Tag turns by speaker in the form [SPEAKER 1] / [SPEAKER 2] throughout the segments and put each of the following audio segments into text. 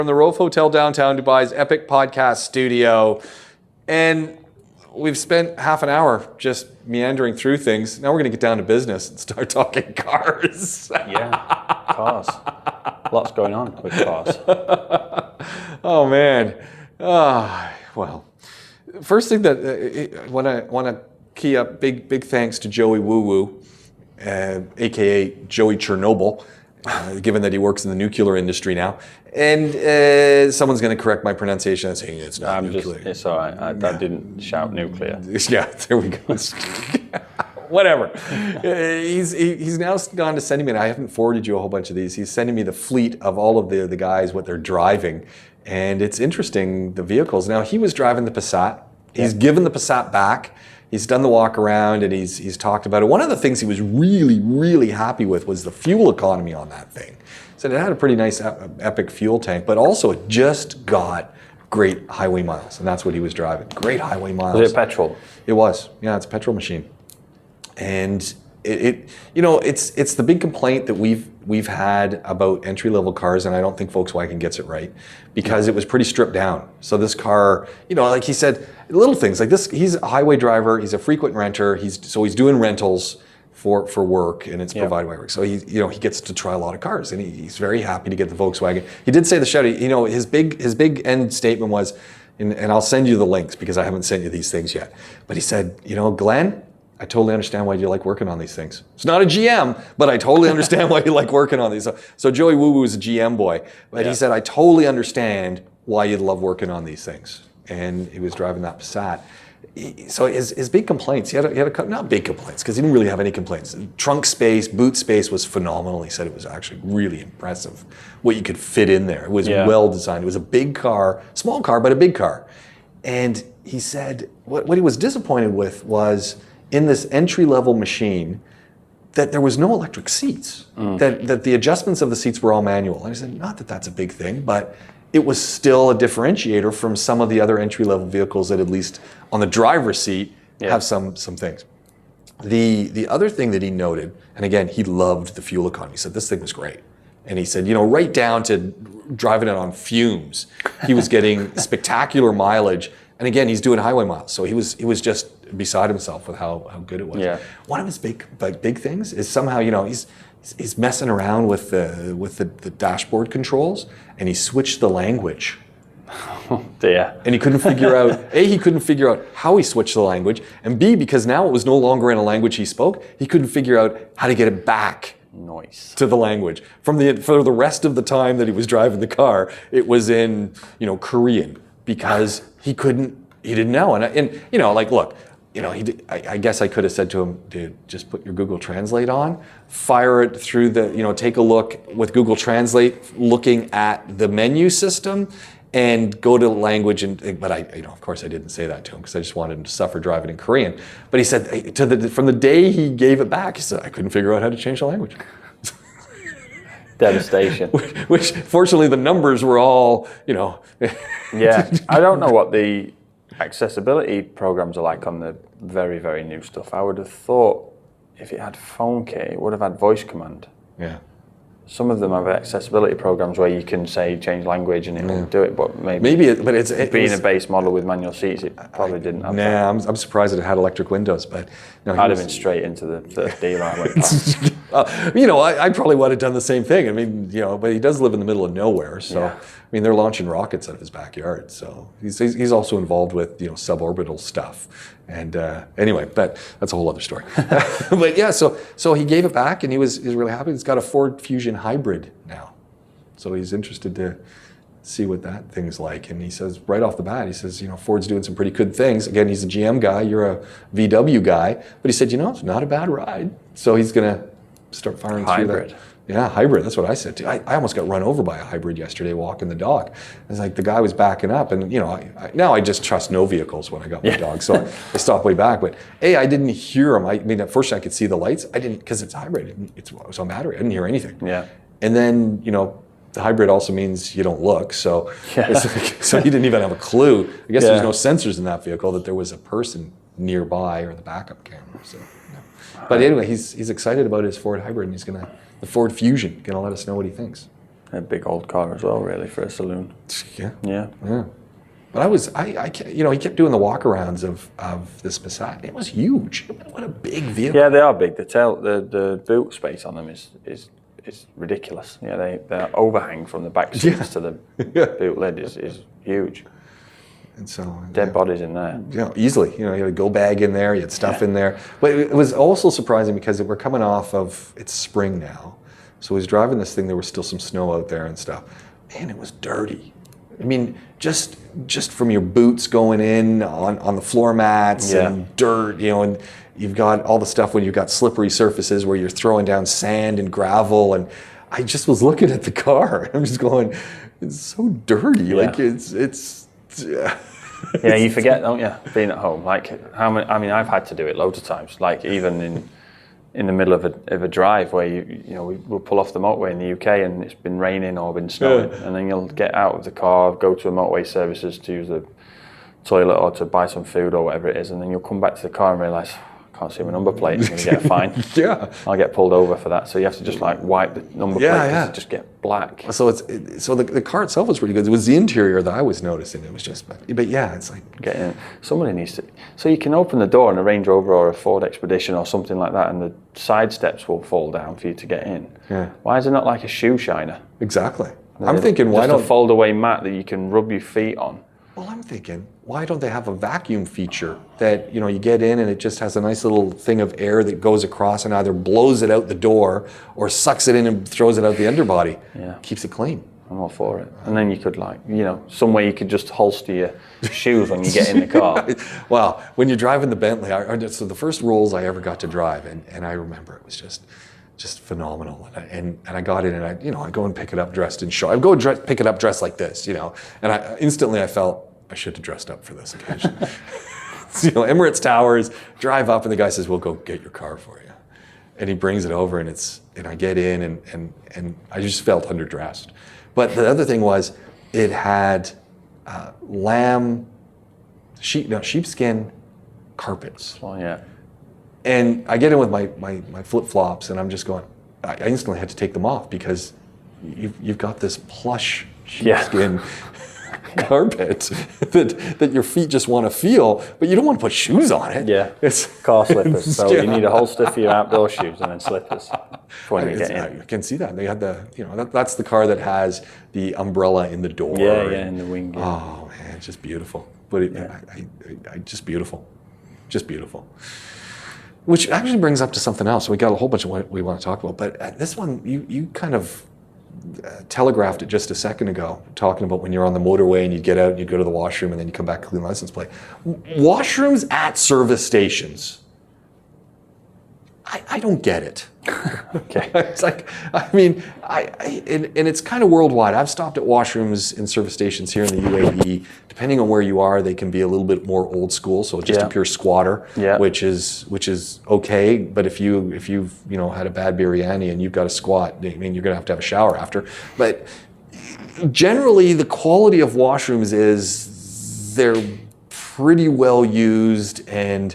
[SPEAKER 1] From the Rove Hotel downtown Dubai's epic podcast studio. And we've spent half an hour just meandering through things. Now we're going to get down to business and start talking cars.
[SPEAKER 2] Yeah, cars. Lots going on with cars.
[SPEAKER 1] Oh, man. Well, first thing that I want to key up, big thanks to Joey Woo Woo, a.k.a. Joey Chernobyl, given that he works in the nuclear industry now. And someone's going to correct my pronunciation and saying it's not nuclear.
[SPEAKER 2] It's all right. I didn't shout nuclear.
[SPEAKER 1] Yeah, there we go. Whatever. He's now gone to sending me, and I haven't forwarded you a whole bunch of these. He's sending me the fleet of all of the guys, what they're driving. And it's interesting, the vehicles. Now, he was driving the Passat. He's given the Passat back. He's done the walk around and he's talked about it. One of the things he was really, really happy with was the fuel economy on that thing. Said it had a pretty nice epic fuel tank, but also it just got great highway miles, and that's what he was driving. Great highway miles.
[SPEAKER 2] Was it petrol?
[SPEAKER 1] It was. Yeah, it's a petrol machine. And it's the big complaint that we've had about entry-level cars, and I don't think Volkswagen gets it right, because it was pretty stripped down. So this car, like he said, little things like this. He's a highway driver. He's a frequent renter. He's doing rentals for work, and it's provided by work. So he gets to try a lot of cars, and he's very happy to get the Volkswagen. He did say the Chevy. His big end statement was, and I'll send you the links because I haven't sent you these things yet. But he said, Glenn, I totally understand why you like working on these things. It's not a GM, but I totally understand why you like working on these. So Joey Woo Woo is a GM boy, but he said, I totally understand why you love working on these things. And he was driving that Passat. So his big complaints, he had a not big complaints, because he didn't really have any complaints. Trunk space, boot space was phenomenal. He said it was actually really impressive what you could fit in there. It was well designed. It was a big car, small car, but a big car. And he said what he was disappointed with was in this entry-level machine that there was no electric seats, that the adjustments of the seats were all manual. And I said, not that that's a big thing, but it was still a differentiator from some of the other entry-level vehicles that, at least on the driver's seat, have some things. The other thing that he noted, and again, he loved the fuel economy. He said this thing was great. And he said, right down to driving it on fumes, he was getting spectacular mileage. And again, he's doing highway miles, so he was just beside himself with how good it was. Yeah. One of his big things is somehow he's messing around with the dashboard controls, and he switched the language.
[SPEAKER 2] Oh dear.
[SPEAKER 1] And he couldn't figure out he couldn't figure out how he switched the language, and B, because now it was no longer in a language he spoke, he couldn't figure out how to get it back.
[SPEAKER 2] Nice.
[SPEAKER 1] To the language. For the rest of the time that he was driving the car, it was in Korean, because he didn't know. And look, I guess I could have said to him, dude, just put your Google Translate on, fire it through take a look with Google Translate, looking at the menu system, and go to language. But of course I didn't say that to him, because I just wanted him to suffer driving in Korean. But he said, from the day he gave it back, he said, I couldn't figure out how to change the language.
[SPEAKER 2] Devastation.
[SPEAKER 1] Which fortunately the numbers were all,
[SPEAKER 2] Yeah, I don't know what the accessibility programs are like on the very, very new stuff. I would have thought if it had phone kit, it would have had voice command.
[SPEAKER 1] Yeah.
[SPEAKER 2] Some of them have accessibility programs where you can say change language and it will do it, but it's being a base model with manual seats, it probably didn't have that.
[SPEAKER 1] I'm surprised that it had electric windows, but
[SPEAKER 2] I'd have been straight into the dealer I went past.
[SPEAKER 1] I probably would have done the same thing. I mean, but he does live in the middle of nowhere, so they're launching rockets out of his backyard. So he's also involved with suborbital stuff. And anyway, but that's a whole other story. But yeah, so he gave it back, and he's really happy. He's got a Ford Fusion hybrid now, so he's interested to see what that thing's like. And he says right off the bat, Ford's doing some pretty good things. Again, he's a GM guy, you're a VW guy, but he said, it's not a bad ride. So he's gonna start firing through that. Yeah, hybrid. That's what I said too. I almost got run over by a hybrid yesterday walking the dog. It's like the guy was backing up, and now I just trust no vehicles when I got my dog, so I stopped way back. But I didn't hear him. I mean, at first I could see the lights. I didn't, because it's hybrid. It was on battery. I didn't hear anything.
[SPEAKER 2] Yeah.
[SPEAKER 1] And then the hybrid also means you don't look. So so he didn't even have a clue. I guess there's no sensors in that vehicle that there was a person nearby or the backup camera. So. But anyway, he's excited about his Ford hybrid, and the Ford Fusion, gonna let us know what he thinks.
[SPEAKER 2] A big old car as well, really, for a saloon.
[SPEAKER 1] Yeah.
[SPEAKER 2] Yeah.
[SPEAKER 1] But he kept doing the walkarounds of this Passat. It was huge. What a big vehicle.
[SPEAKER 2] Yeah, they are big. The boot space on them is ridiculous. Yeah, the overhang from the back seats to the boot lid is huge.
[SPEAKER 1] And so
[SPEAKER 2] Dead bodies in there.
[SPEAKER 1] Easily. You had a go bag in there. You had stuff in there. But it was also surprising because we're coming off of, it's spring now. So I was driving this thing. There was still some snow out there and stuff. Man, it was dirty. I mean, just from your boots going in on the floor mats and dirt, and you've got all the stuff when you've got slippery surfaces where you're throwing down sand and gravel. And I just was looking at the car. I'm just going, it's so dirty.
[SPEAKER 2] Yeah.
[SPEAKER 1] Like it's
[SPEAKER 2] Yeah, you forget, don't you, being at home? Like how many? I mean, I've had to do it loads of times. Like even in the middle of a drive where we'll pull off the motorway in the UK and it's been raining or been snowing, and then you'll get out of the car, go to a motorway services to use the toilet or to buy some food or whatever it is, and then you'll come back to the car and realise, I can't see my number plate, I'm going to get a fine. I'll get pulled over for that. So you have to just like wipe the number plate because it just get black.
[SPEAKER 1] So the car itself was pretty good. It was the interior that I was noticing. It was just, but yeah, it's like
[SPEAKER 2] getting in. Somebody needs to. So you can open the door in a Range Rover or a Ford Expedition or something like that, and the side steps will fall down for you to get in.
[SPEAKER 1] Yeah.
[SPEAKER 2] Why is it not like a shoe shiner?
[SPEAKER 1] Exactly. I'm thinking, why
[SPEAKER 2] just
[SPEAKER 1] don't
[SPEAKER 2] a fold away mat that you can rub your feet on?
[SPEAKER 1] Well, I'm thinking, why don't they have a vacuum feature that, you get in and it just has a nice little thing of air that goes across and either blows it out the door or sucks it in and throws it out the underbody.
[SPEAKER 2] Yeah.
[SPEAKER 1] Keeps it clean.
[SPEAKER 2] I'm all for it. And then you could some way you could just holster your shoes when you get in the car.
[SPEAKER 1] Well, when you're driving the Bentley, so the first Rolls I ever got to drive, and I remember it was just phenomenal. And I got in and I go and pick it up dressed in short. I go and pick it up dressed like this, and I instantly felt I should have dressed up for this occasion. Emirates Towers, drive up and the guy says, we'll go get your car for you. And he brings it over and I get in and I just felt underdressed. But the other thing was it had sheepskin carpets.
[SPEAKER 2] Oh yeah.
[SPEAKER 1] And I get in with my flip-flops and I'm just going, I instantly had to take them off because you've got this plush sheepskin carpet that your feet just want to feel, but you don't want to put shoes on it.
[SPEAKER 2] Yeah, it's car slippers. So you need a holster for your outdoor shoes and then slippers for when you get in.
[SPEAKER 1] I can see that. They had that's the car that has the umbrella in the door.
[SPEAKER 2] Yeah, in the wing. Yeah.
[SPEAKER 1] Oh man, it's just beautiful. But just beautiful. Just beautiful. Which actually brings up to something else. We got a whole bunch of what we want to talk about, but this one, you kind of telegraphed it just a second ago, talking about when you're on the motorway and you get out and you go to the washroom and then you come back clean license plate. Washrooms at service stations. I don't get it.
[SPEAKER 2] Okay.
[SPEAKER 1] It's like, and it's kind of worldwide. I've stopped at washrooms in service stations here in the UAE. Depending on where you are, they can be a little bit more old school. So just a pure squatter, which is okay. But if you've had a bad biryani and you've got a squat, you're going to have a shower after. But generally, the quality of washrooms is they're pretty well used and.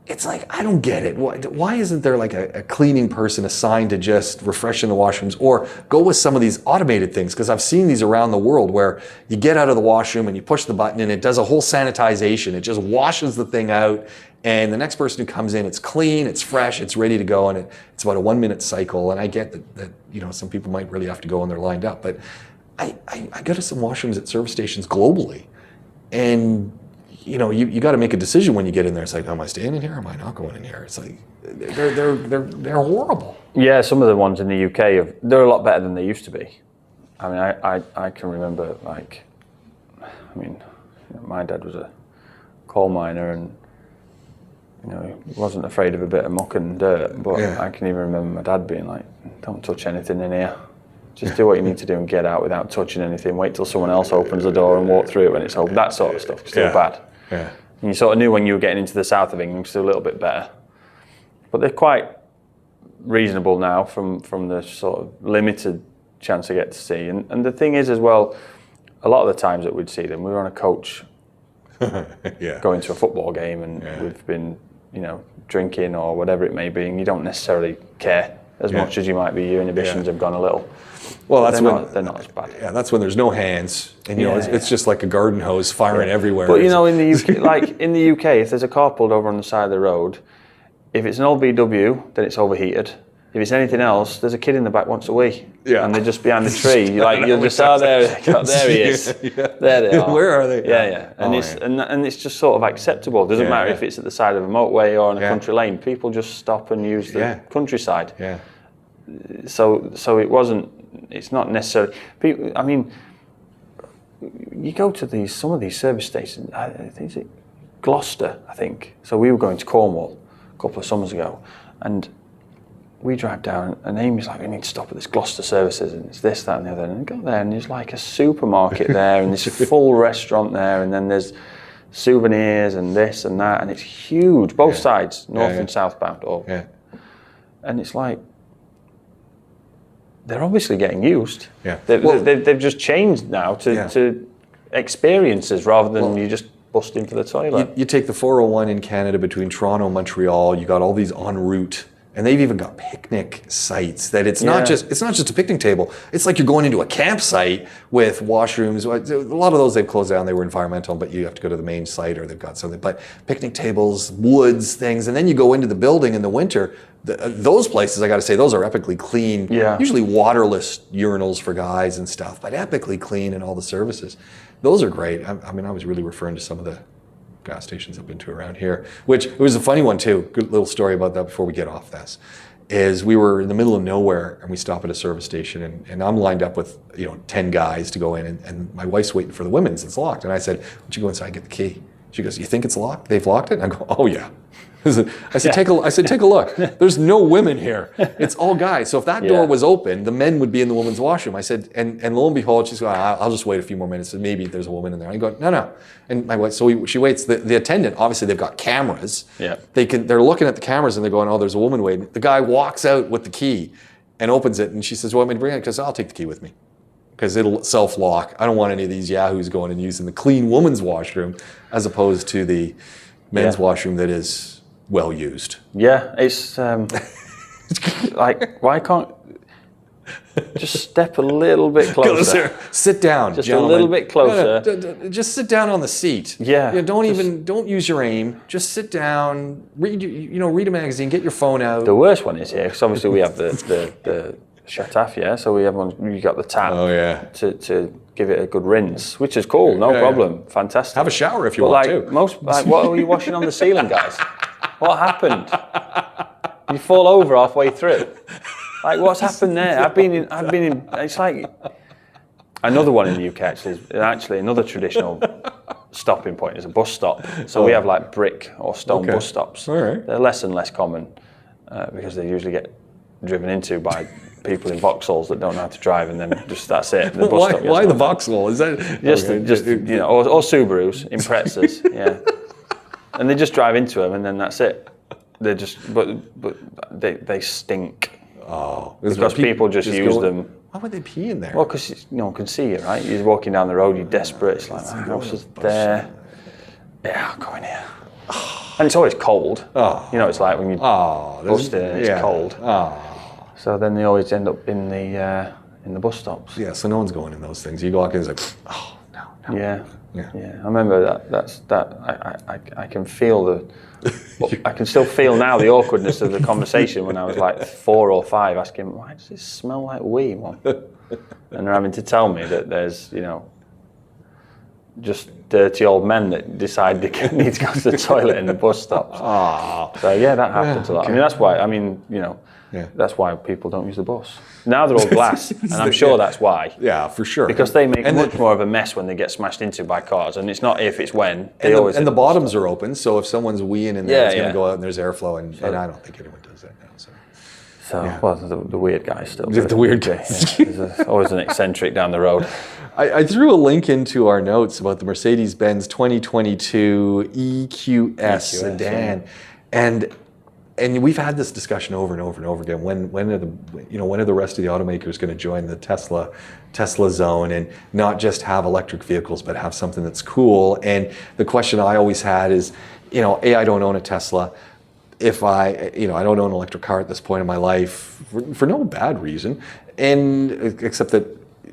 [SPEAKER 1] It's like, I don't get it. Why isn't there like a cleaning person assigned to just refreshing the washrooms or go with some of these automated things? Because I've seen these around the world where you get out of the washroom and you push the button and it does a whole sanitization. It just washes the thing out and the next person who comes in, it's clean, it's fresh, it's ready to go, and it's about a 1 minute cycle. And I get that some people might really have to go and they're lined up. But I go to some washrooms at service stations globally and you got to make a decision when you get in there. It's like, am I staying in here? Am I not going in here? It's like they're horrible.
[SPEAKER 2] Yeah, some of the ones in the UK they're a lot better than they used to be. I mean, I can remember my dad was a coal miner and he wasn't afraid of a bit of muck and dirt. But I can even remember my dad being like, "Don't touch anything in here. Just do what you need to do and get out without touching anything. Wait till someone else opens the door and walk through it when it's open." That sort of stuff. Still bad.
[SPEAKER 1] Yeah.
[SPEAKER 2] And you sort of knew when you were getting into the south of England, still a little bit better. But they're quite reasonable now from the sort of limited chance I get to see. And the thing is as well, a lot of the times that we'd see them, we were on a coach going to a football game and we've been, drinking or whatever it may be, and you don't necessarily care. as much as you might be. Your inhibitions have gone a little.
[SPEAKER 1] Well, that's
[SPEAKER 2] they're not as bad.
[SPEAKER 1] Yeah, that's when there's no hands, and it's just like a garden hose firing everywhere.
[SPEAKER 2] But in the UK, in the UK, if there's a car pulled over on the side of the road, if it's an old VW, then it's overheated. If it's anything else, there's a kid in the back wants a wee, and they're just behind the tree. You'll just there he is. There they are.
[SPEAKER 1] Where are they?
[SPEAKER 2] Yeah. And it's just sort of acceptable. It doesn't matter if it's at the side of a motorway or on a country lane. People just stop and use the countryside.
[SPEAKER 1] Yeah.
[SPEAKER 2] So it's not necessarily. People, I mean, you go to some of these service stations. I think it's Gloucester, I think. So we were going to Cornwall a couple of summers ago, and we drive down, and Amy's like, we need to stop at this Gloucester Services, and it's this, that, and the other. And we got there, and there's like a supermarket there, and this full restaurant there, and then there's souvenirs and this and that, and it's huge, both sides, north and southbound. And it's like, they're obviously getting used.
[SPEAKER 1] Yeah.
[SPEAKER 2] They've just changed now to experiences rather than you just bust into the toilet.
[SPEAKER 1] You take the 401 in Canada between Toronto and Montreal, you got all these en route, and they've even got picnic sites that it's not just a picnic table. It's like you're going into a campsite with washrooms. A lot of those they've closed down. They were environmental, but you have to go to the main site or they've got something. But picnic tables, woods, things, and then you go into the building in the winter. Those places, I got to say, those are epically clean.
[SPEAKER 2] Yeah.
[SPEAKER 1] Usually waterless urinals for guys and stuff, but epically clean and all the services. Those are great. I mean, I was really referring to some of the gas stations I've been to around here, which it was a funny one too. Good little story about that before we get off this. Is we were in the middle of nowhere and we stop at a service station and I'm lined up with 10 guys to go in and my wife's waiting for the women's. It's locked. And I said, why don't you go inside and get the key? She goes, you think it's locked? They've locked it? And I go, oh yeah. I said, take a look. There's no women here. It's all guys. So if that door was open, the men would be in the women's washroom. I said, and lo and behold, she's going, I'll just wait a few more minutes. And maybe there's a woman in there. I go, no. And my wife, she waits. The attendant, obviously they've got cameras.
[SPEAKER 2] Yeah.
[SPEAKER 1] They're looking at the cameras and they're going, oh, there's a woman waiting. The guy walks out with the key and opens it. And she says, well, want me to bring it? Because I'll take the key with me. Because it'll self-lock. I don't want any of these yahoos going and using the clean woman's washroom as opposed to the men's washroom that is well used.
[SPEAKER 2] Yeah, it's like, why can't just step a little bit closer?
[SPEAKER 1] Sit down,
[SPEAKER 2] just
[SPEAKER 1] gentlemen.
[SPEAKER 2] a little bit closer.
[SPEAKER 1] No, just sit down on the seat.
[SPEAKER 2] Yeah.
[SPEAKER 1] Don't use your aim. Just sit down. Read a magazine. Get your phone out.
[SPEAKER 2] The worst one is here because obviously we have the shataf, so you got the tap.
[SPEAKER 1] Oh yeah.
[SPEAKER 2] To give it a good rinse, which is cool. No problem. Fantastic.
[SPEAKER 1] Have a shower if you want to.
[SPEAKER 2] What are you washing on the ceiling, guys? What happened? You fall over halfway through. Like, what's happened there? I've been in. It's like another one in the UK. Actually, another traditional stopping point is a bus stop. So we have like brick or stone bus stops.
[SPEAKER 1] All right.
[SPEAKER 2] They're less and less common because they usually get driven into by people in Vauxhalls that don't know how to drive, and then that's it. The bus stop
[SPEAKER 1] why the Vauxhall? Is that
[SPEAKER 2] just or Subarus, Imprezas, and they just drive into them, and then that's it. They're just, but they stink.
[SPEAKER 1] Oh,
[SPEAKER 2] because people just use them.
[SPEAKER 1] Why would they pee in there?
[SPEAKER 2] Well, because no one can see you, right? You're walking down the road, you're desperate. It's like, my house is there. Yeah, I'll go in here. And it's always cold.
[SPEAKER 1] Oh.
[SPEAKER 2] It's like when you bust in and it's cold. Oh. So then they always end up in the bus stops.
[SPEAKER 1] Yeah, so no one's going in those things. You go walk in, it's like, oh, no.
[SPEAKER 2] Yeah. I remember that. I can feel I can still feel now the awkwardness of the conversation when I was like 4 or 5, asking, why does it smell like wee, Mum? And they're having to tell me that there's, just dirty old men that decide they need to go to the toilet in the bus stops. So that happens a lot.
[SPEAKER 1] Okay.
[SPEAKER 2] I mean, that's why people don't use the bus. Now they're all glass, and I'm sure that's why.
[SPEAKER 1] Yeah, for sure.
[SPEAKER 2] Because they make much more of a mess when they get smashed into by cars, and it's not if, it's when.
[SPEAKER 1] And the bottoms are open, so if someone's weeing in there, it's going to go out and there's airflow, and I don't think anyone does that now.
[SPEAKER 2] Well, the weird guys still.
[SPEAKER 1] The weird guys.
[SPEAKER 2] There's always an eccentric down the road.
[SPEAKER 1] I threw a link into our notes about the Mercedes-Benz 2022 EQS Sedan, and we've had this discussion over and over and over again. When are the rest of the automakers going to join the Tesla zone and not just have electric vehicles, but have something that's cool? And the question I always had is, I don't own a Tesla. if I don't own an electric car at this point in my life for no bad reason, and except that,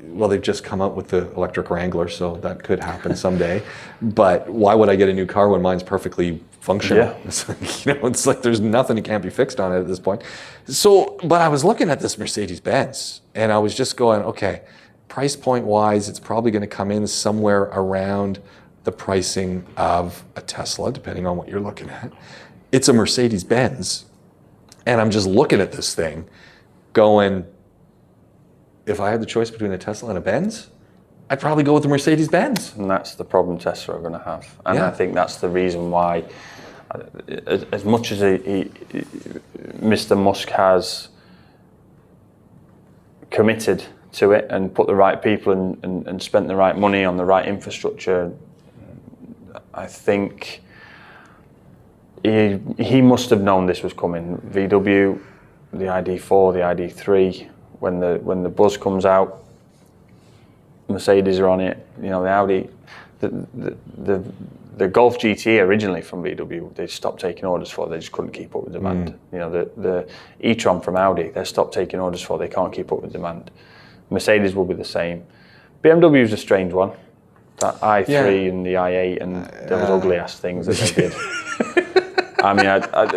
[SPEAKER 1] well, they've just come out with the electric Wrangler, so that could happen someday. But why would I get a new car when mine's perfectly functional?
[SPEAKER 2] Yeah.
[SPEAKER 1] It's like, it's like there's nothing that can't be fixed on it at this point. So, but I was looking at this Mercedes-Benz, and I was just going, okay, price point wise, it's probably going to come in somewhere around the pricing of a Tesla, depending on what you're looking at. It's a Mercedes-Benz, and I'm just looking at this thing going, if I had the choice between a Tesla and a Benz, I'd probably go with the Mercedes-Benz.
[SPEAKER 2] And that's the problem Tesla are going to have. And
[SPEAKER 1] Yeah.
[SPEAKER 2] I think that's the reason why, as much as Mr. Musk has committed to it and put the right people and spent the right money on the right infrastructure, I think he must have known this was coming. VW, the ID4, the ID3, when the buzz comes out, Mercedes are on it. The Audi, the Golf GTE originally from VW, they stopped taking orders for. They just couldn't keep up with demand. The e-tron from Audi, they stopped taking orders for. They can't keep up with demand. Mercedes will be the same. BMW is a strange one. That i3 and the i8 and those ugly ass things that they did. I mean,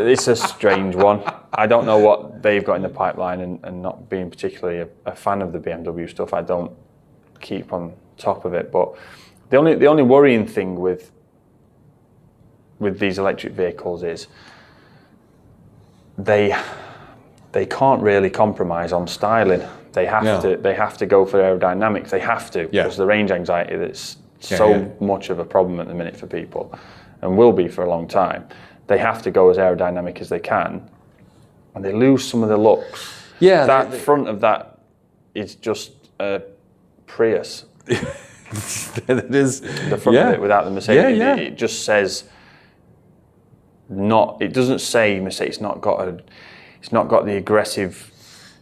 [SPEAKER 2] it's a strange one. I don't know what they've got in the pipeline, and not being particularly a fan of the BMW stuff, I don't keep on top of it. But the only worrying thing with these electric vehicles is they can't really compromise on styling. They have to go for aerodynamics. They have to, because the range anxiety that's much of a problem at the minute for people, and will be for a long time. They have to go as aerodynamic as they can, and they lose some of the looks. Yeah, that front of that is just a Prius.
[SPEAKER 1] It is
[SPEAKER 2] the front of it without the Mercedes. It just says not. It doesn't say Mercedes. It's not got the aggressive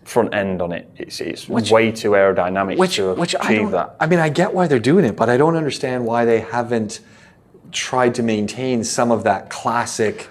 [SPEAKER 2] front end on it. It's way too aerodynamic to achieve that.
[SPEAKER 1] I mean, I get why they're doing it, but I don't understand why they haven't tried to maintain some of that classic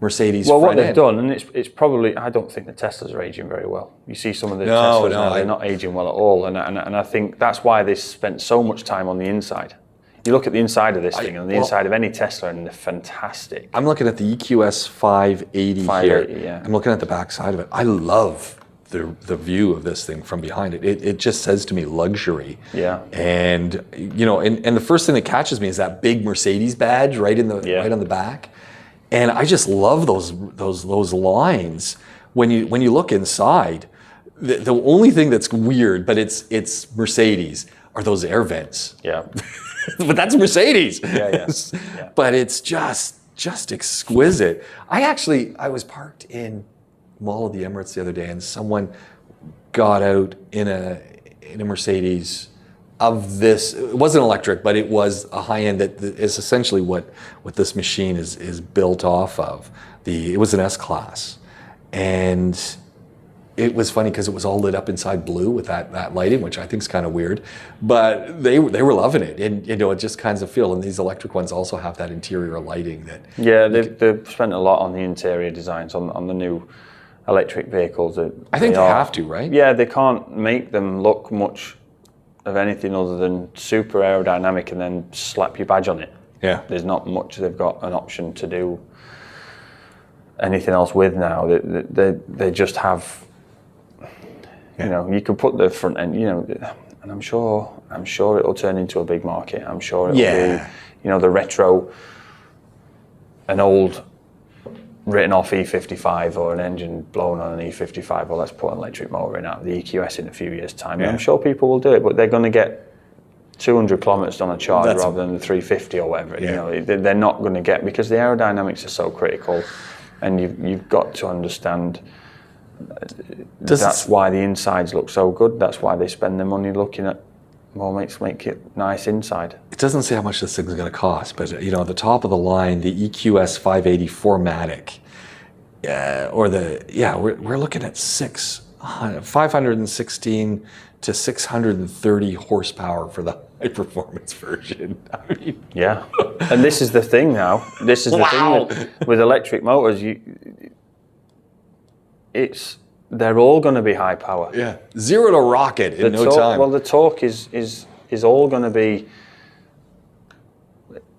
[SPEAKER 1] Mercedes front end.
[SPEAKER 2] Well, what they've done, and it's probably, I don't think the Teslas are aging very well. You see some of the Teslas now, they're not aging well at all, and I think that's why they spent so much time on the inside. You look at the inside of this thing, and the inside of any Tesla, and they're fantastic.
[SPEAKER 1] I'm looking at the Eqs 580 here.
[SPEAKER 2] Yeah.
[SPEAKER 1] I'm looking at the back side of it. I love the view of this thing from behind it. It just says to me luxury.
[SPEAKER 2] Yeah.
[SPEAKER 1] And and the first thing that catches me is that big Mercedes badge right on the back. And I just love those lines when you look inside. The only thing that's weird, but it's Mercedes, are those air vents.
[SPEAKER 2] Yeah.
[SPEAKER 1] But that's Mercedes.
[SPEAKER 2] Yeah.
[SPEAKER 1] But it's just exquisite. I was parked in Mall of the Emirates the other day, and someone got out in a Mercedes of this. It wasn't electric, but it was a high end that is essentially what this machine is built off of. It was an S-Class, and it was funny because it was all lit up inside blue with that lighting, which I think is kind of weird, but they were loving it, and it just kinds of feel. And these electric ones also have that interior lighting that.
[SPEAKER 2] Yeah, they've spent a lot on the interior designs on the new electric vehicles.
[SPEAKER 1] I think they have to, right?
[SPEAKER 2] Yeah, they can't make them look much of anything other than super aerodynamic and then slap your badge on it.
[SPEAKER 1] Yeah.
[SPEAKER 2] There's not much they've got an option to do anything else with now. They just have, you can put the front end, and I'm sure it'll turn into a big market. I'm sure it'll be, the retro, an old written off E55 or an engine blown on an E55, well, let's put an electric motor in out of the EQS in a few years' time. Yeah. I'm sure people will do it, but they're going to get 200 kilometers on a charge rather than the 350 or whatever. Yeah. They're not going to get, because the aerodynamics are so critical, and you've got to understand that's why the insides look so good. That's why they spend their money looking at make it nice inside.
[SPEAKER 1] It doesn't say how much this thing's going to cost, but at the top of the line, the EQS 580 4MATIC, we're looking at 516 to 630 horsepower for the high performance version. I mean,
[SPEAKER 2] and this is the thing now. This is the thing with electric motors. they're all going to be high power.
[SPEAKER 1] Yeah, 0 to rocket in no time.
[SPEAKER 2] Well, the torque is all going to be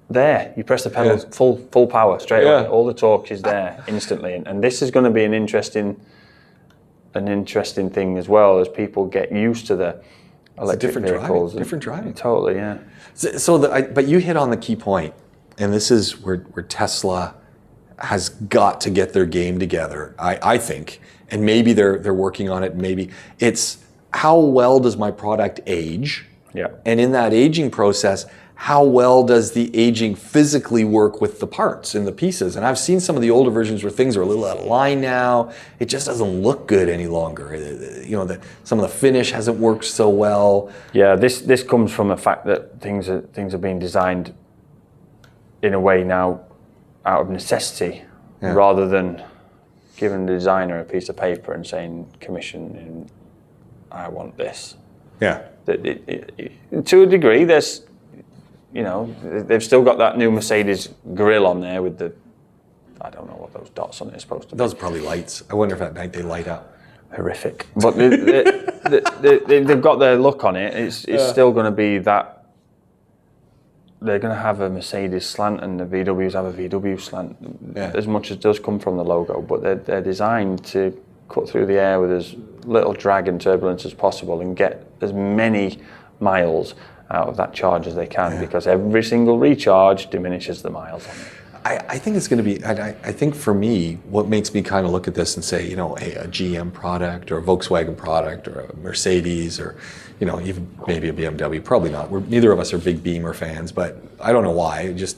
[SPEAKER 2] there. You press the pedal, full power straight away. All the torque is there instantly, and this is going to be an interesting thing as well as people get used to the electric vehicles.
[SPEAKER 1] Different driving.
[SPEAKER 2] Totally, yeah.
[SPEAKER 1] But you hit on the key point, and this is where Tesla has got to get their game together, I think, and maybe they're working on it. Maybe it's how well does my product age?
[SPEAKER 2] Yeah.
[SPEAKER 1] And in that aging process, how well does the aging physically work with the parts and the pieces? And I've seen some of the older versions where things are a little out of line now. It just doesn't look good any longer. You know, some of the finish hasn't worked so well.
[SPEAKER 2] Yeah, this comes from the fact that things are being designed in a way now out of necessity, rather than giving the designer a piece of paper and saying, commission, I want this.
[SPEAKER 1] Yeah.
[SPEAKER 2] To a degree, there's, you know, they've still got that new Mercedes grille on there with the, I don't know what those dots on it are supposed to be.
[SPEAKER 1] Those are probably lights. I wonder if at night they light up.
[SPEAKER 2] Horrific. But they've got their look on it. It's still going to be that. They're going to have a Mercedes slant and the VWs have a VW slant, as much as does come from the logo, but they're designed to cut through the air with as little drag and turbulence as possible and get as many miles out of that charge as they can, because every single recharge diminishes the miles on it.
[SPEAKER 1] I think it's going to be, I think for me, what makes me kind of look at this and say, you know, hey, a GM product or a Volkswagen product or a Mercedes or, you know, even maybe a BMW, probably not. Neither of us are big Beamer fans, but I don't know why. It just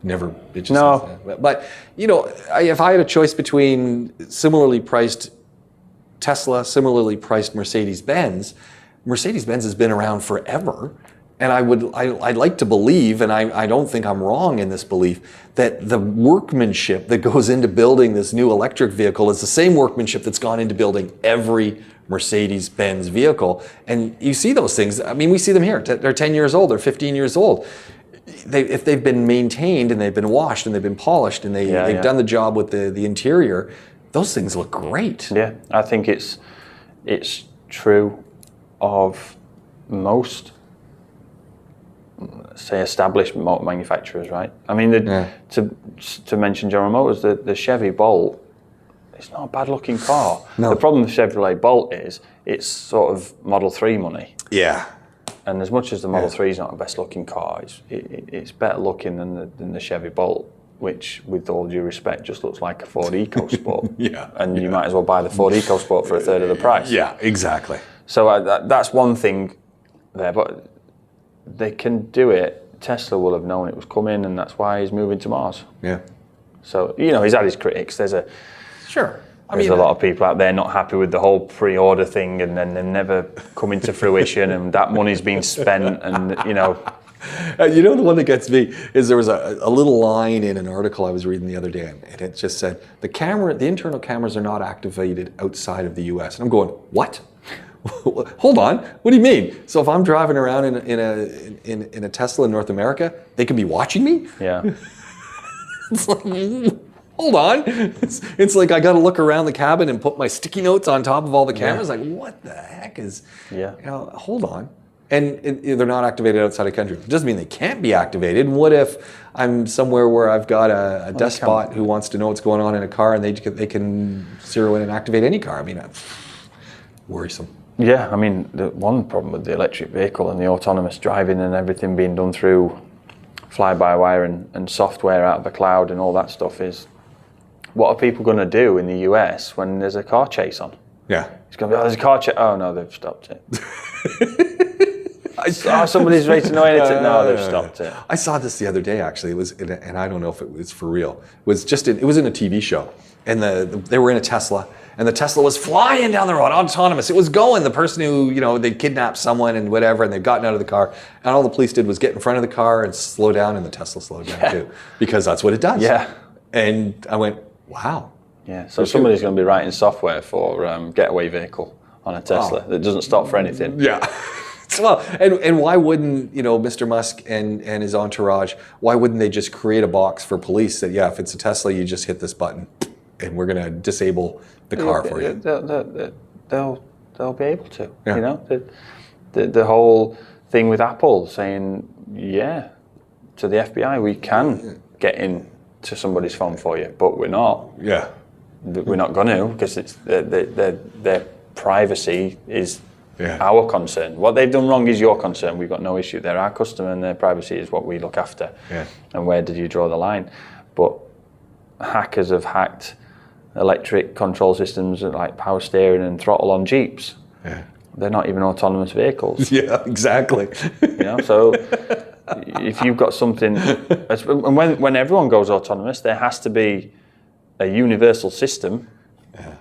[SPEAKER 1] never. But, you know, if I had a choice between similarly priced Tesla, similarly priced Mercedes-Benz has been around forever. And I'd like to believe, and I don't think I'm wrong in this belief, that the workmanship that goes into building this new electric vehicle is the same workmanship that's gone into building every Mercedes-Benz vehicle. And you see those things. I mean, we see them here. They're 10 years old. They're 15 years old. If they've been maintained and they've been washed and they've been polished and they've done the job with the interior, those things look great.
[SPEAKER 2] Yeah, I think it's true of most, say, established motor manufacturers, right? I mean, to mention General Motors, the Chevy Bolt, it's not a bad-looking car.
[SPEAKER 1] No.
[SPEAKER 2] The problem with Chevrolet Bolt is it's sort of Model 3 money.
[SPEAKER 1] Yeah.
[SPEAKER 2] And as much as the Model 3 is not the best-looking car, it's better looking than the Chevy Bolt, which, with all due respect, just looks like a Ford EcoSport. And you might as well buy the Ford EcoSport for a third of the price.
[SPEAKER 1] Yeah, exactly.
[SPEAKER 2] So that's one thing there, but they can do it. Tesla will have known it was coming, and that's why he's moving to Mars.
[SPEAKER 1] Yeah.
[SPEAKER 2] So, you know, he's had his critics. There's a lot of people out there not happy with the whole pre-order thing, and then they never come into fruition, and that money's been spent, and, you know.
[SPEAKER 1] You know, the one that gets me is there was a little line in an article I was reading the other day, and it just said, the internal cameras are not activated outside of the US. And I'm going, what? Hold on, what do you mean? So if I'm driving around in a Tesla in North America, they can be watching me?
[SPEAKER 2] Yeah.
[SPEAKER 1] It's like, hold on. It's like I got to look around the cabin and put my sticky notes on top of all the cameras. Like, what the heck is?
[SPEAKER 2] Yeah.
[SPEAKER 1] You know, hold on. And they're not activated outside of country. It doesn't mean they can't be activated. What if I'm somewhere where I've got a despot who wants to know what's going on in a car, and they can zero in and activate any car? I mean, worrisome.
[SPEAKER 2] Yeah, I mean, the one problem with the electric vehicle and the autonomous driving and everything being done through fly-by-wire and software out of the cloud and all that stuff is, what are people going to do in the US when there's a car chase on?
[SPEAKER 1] Yeah.
[SPEAKER 2] It's going to be, there's a car chase. Oh, no, they've stopped it. Somebody's ready to know anything. No, they've stopped it.
[SPEAKER 1] I saw this the other day, actually. It was, and I don't know if it was for real. It was in a TV show, and they were in a Tesla, and the Tesla was flying down the road, autonomous. It was going. The person who, you know, they kidnapped someone and whatever, and they'd gotten out of the car, and all the police did was get in front of the car and slow down, and the Tesla slowed down too, because that's what it does.
[SPEAKER 2] Yeah.
[SPEAKER 1] And I went, wow.
[SPEAKER 2] Yeah. So somebody's going to be writing software for getaway vehicle on a Tesla that doesn't stop for anything.
[SPEAKER 1] Yeah. Well, and why wouldn't, you know, Mr. Musk and his entourage, why wouldn't they just create a box for police that, yeah, if it's a Tesla, you just hit this button and we're going to disable the car for you.
[SPEAKER 2] They'll be able to.
[SPEAKER 1] Yeah.
[SPEAKER 2] You know, the whole thing with Apple saying, yeah, to the FBI, we can get into somebody's phone for you, but we're not.
[SPEAKER 1] Yeah.
[SPEAKER 2] We're not going to, because it's their privacy is our concern. What they've done wrong is your concern. We've got no issue. They're our customer, and their privacy is what we look after.
[SPEAKER 1] Yeah.
[SPEAKER 2] And where did you draw the line? But hackers have hacked electric control systems like power steering and throttle on Jeeps.
[SPEAKER 1] Yeah.
[SPEAKER 2] They're not even autonomous vehicles.
[SPEAKER 1] Yeah, exactly.
[SPEAKER 2] You know, so if you've got something, and when everyone goes autonomous, there has to be a universal system.
[SPEAKER 1] Yeah.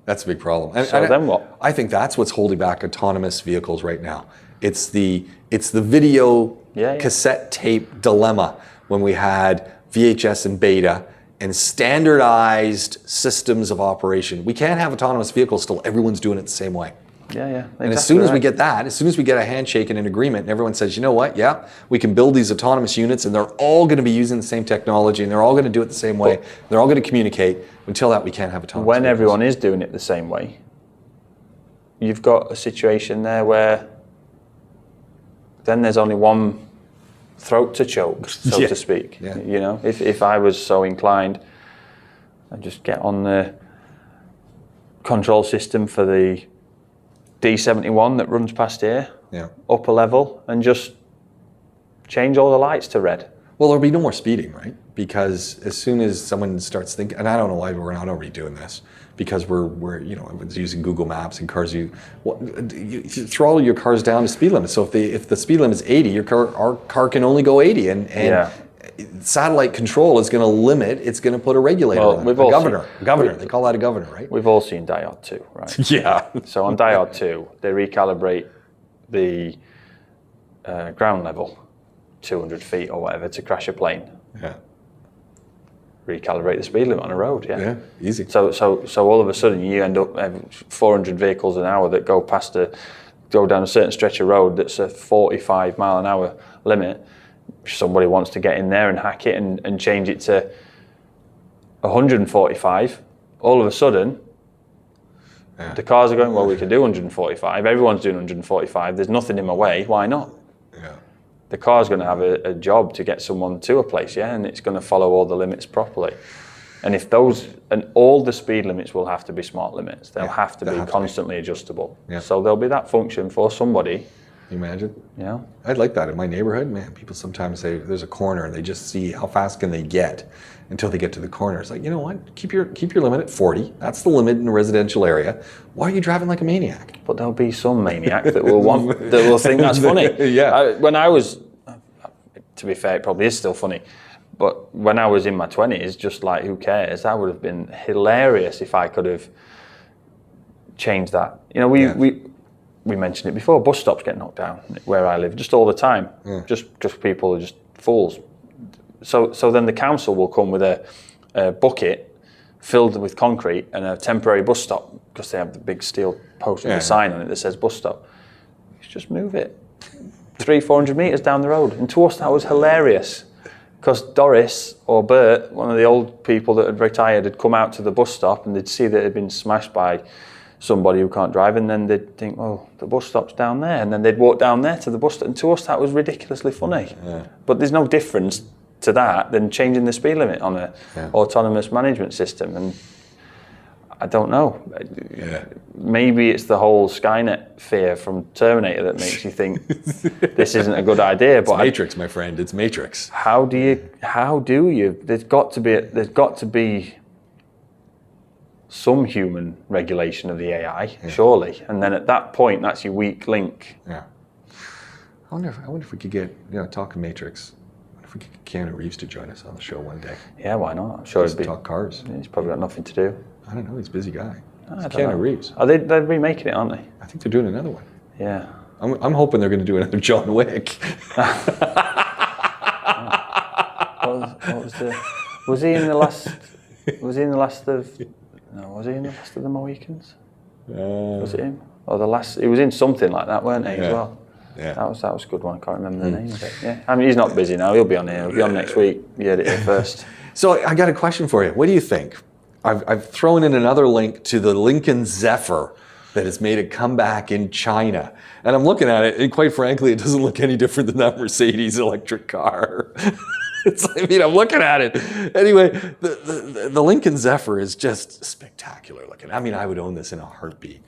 [SPEAKER 1] That's a big problem. And
[SPEAKER 2] then what?
[SPEAKER 1] I think that's what's holding back autonomous vehicles right now. It's the video cassette tape dilemma when we had VHS and beta and standardized systems of operation. We can't have autonomous vehicles till everyone's doing it the same way.
[SPEAKER 2] Yeah, exactly.
[SPEAKER 1] And as soon as we get that, as soon as we get a handshake and an agreement and everyone says, you know what, yeah, we can build these autonomous units and they're all going to be using the same technology and they're all going to do it the same way, they're all going to communicate, until that we can't have autonomous
[SPEAKER 2] when
[SPEAKER 1] vehicles.
[SPEAKER 2] Everyone is doing it the same way, you've got a situation there where then there's only one throat to choke, so to speak.
[SPEAKER 1] Yeah.
[SPEAKER 2] You know, if I was so inclined, I'd just get on the control system for the D71 that runs past here, upper level, and just change all the lights to red.
[SPEAKER 1] Well, there'll be no more speeding, right? Because as soon as someone starts thinking, and I don't know why we're not already doing this, because we're you know, everyone's using Google Maps and cars. You throttle your cars down to speed limit. So if the speed limit is 80, our car can only go 80, and satellite control is going to limit. It's going to put a regulator on it. Governor. They call that a governor, right?
[SPEAKER 2] We've all seen Diode 2, right?
[SPEAKER 1] Yeah.
[SPEAKER 2] So on Diode 2, they recalibrate the ground level, 200 feet or whatever, to crash a plane.
[SPEAKER 1] Yeah.
[SPEAKER 2] Recalibrate the speed limit on a road.
[SPEAKER 1] Yeah, easy.
[SPEAKER 2] So all of a sudden you end up having 400 vehicles an hour that go down a certain stretch of road that's a 45 mile an hour limit. Somebody wants to get in there and hack it and change it to 145. All of a sudden, the cars are going, well, we can do 145. Everyone's doing 145. There's nothing in my way. Why not?
[SPEAKER 1] Yeah.
[SPEAKER 2] The car's going to have a job to get someone to a place, and it's going to follow all the limits properly. And all the speed limits will have to be smart limits. They'll have to be constantly adjustable. Yeah. So there'll be that function for somebody.
[SPEAKER 1] Can you imagine?
[SPEAKER 2] Yeah.
[SPEAKER 1] I'd like that in my neighborhood. Man, people sometimes say there's a corner and they just see how fast can they get until they get to the corner. It's like, you know what? Keep your limit at 40. That's the limit in a residential area. Why are you driving like a maniac?
[SPEAKER 2] But there'll be some maniac that will think that's funny.
[SPEAKER 1] Yeah.
[SPEAKER 2] When I was, to be fair, it probably is still funny. But when I was in my 20s, just like, who cares? That would have been hilarious if I could have changed that. You know, we mentioned it before. Bus stops get knocked down where I live just all the time. Yeah. Just people are just fools. So then the council will come with a bucket filled with concrete and a temporary bus stop, because they have the big steel post with a sign on it that says bus stop. You just move it 300-400 meters down the road. And to us that was hilarious, because Doris or Bert, one of the old people that had retired, had come out to the bus stop and they'd see that it had been smashed by somebody who can't drive, and then they'd think, oh, the bus stop's down there, and then they'd walk down there to the bus stop. And to us that was ridiculously funny. Yeah. But there's no difference to that than changing the speed limit on an autonomous management system. And I don't know. Yeah. Maybe it's the whole Skynet fear from Terminator that makes you think this isn't a good idea.
[SPEAKER 1] But it's Matrix, my friend. It's Matrix.
[SPEAKER 2] How do you? There's got to be some human regulation of the AI, surely. And then at that point, that's your weak link.
[SPEAKER 1] Yeah. I wonder if we could get, talking Matrix. I wonder if we could get Keanu Reeves to join us on the show one day.
[SPEAKER 2] Yeah, why not? I'm sure
[SPEAKER 1] he'd talk cars.
[SPEAKER 2] He's probably got nothing to do.
[SPEAKER 1] I don't know. He's a busy guy. It's Keanu Reeves.
[SPEAKER 2] They're remaking it, aren't they?
[SPEAKER 1] I think they're doing another one.
[SPEAKER 2] Yeah.
[SPEAKER 1] I'm hoping they're going to do another John Wick.
[SPEAKER 2] Was he in the last? Was he in the last of? No, was he in the last of the Mohicans? Was it him? Or the last? He was in something like that, weren't he, as well? Yeah. That was a good one. I can't remember the name of it. Yeah. I mean, he's not busy now. He'll be on here. He'll be on next week. You heard it here first.
[SPEAKER 1] So I got a question for you. What do you think? I've thrown in another link to the Lincoln Zephyr that has made a comeback in China. And I'm looking at it, and quite frankly, it doesn't look any different than that Mercedes electric car. I'm looking at it. Anyway, the Lincoln Zephyr is just spectacular looking. I mean, I would own this in a heartbeat.